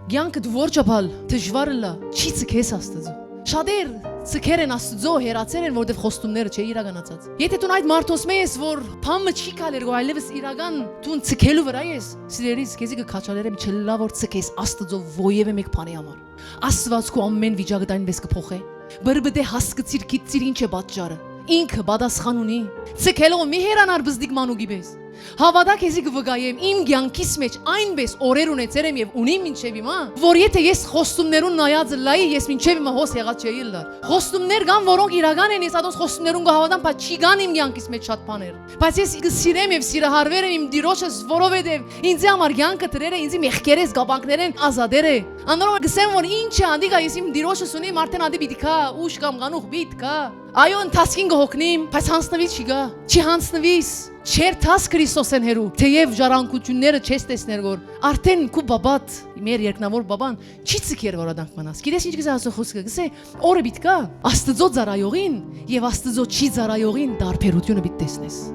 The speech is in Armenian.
Գյանքդ որջապալ դժվարը չի ցկես աստծո։ Շատեր ցկեր են աստծո հերացել են, որտեվ խոստումները չէ իրականացած։ Եթե դու այդ մարդոս մեես, որ փամը չի կալեր ու այլևս իրական դու ցկելու վրա ես, սիրելիս քեզի կքաչալերեմ չլա որ ցկես աստծո ովևէ մեկ բանի համար։ Աստվածքու ամեն վիճակը այնպես կփոխե։ Բրբդե հասկացիր գիտիր ինչ է պատճառը։ Ինքը պատասխան ունի։ Ցկելով մի հերանար բզդիկ մանուկի պես։ Հավատա քեզի կվգայեմ իմ կյանքիս մեջ այնպես օրեր ունեցել եմ եւ ունիմ մինչեւ հիմա, որ եթե ես խոստումներուն նայած լայի, ես մինչեւ հիմա հոս եղած չէի լար։ Խոստումներ կան, որոնք իրական են, ես ադոս խոստումներուն կհավատամ, բայց չի կան իմ կյանքիս մեջ շատ բաներ։ Բայց ես կսիրեմ եւ սիրահարվեր եմ իմ Տիրոջս, որովհետեւ ինձ համար կյանքը դրերը ինձ մեղքերես գաբանքներ են ազատեր է։ Անորոշ գսեմ որ ինչ է անդիկա ես իմ Տիրոջս ունիմ արդեն ադի պիտի կա, ուշ կամ գանուխ պիտ կա։ Այո ընթացքին կհոգնիմ, բայց հանցնվից չի գա։ Չի հանցնվից։ Չեր թաս Քրիստոսեն հերու, թեև ժառանգությունները չես տեսներ որ արդեն քու բաբատ մեր երկնավոր բաբան չի ցկեր որ ադանք մնաս։ Գիտես ինչ գսե ասո խոսքը գսե օրը պիտի կա Աստծո ծառայողին եւ Աստծո չի ծառայողին դարբերությունը պիտի տեսնես։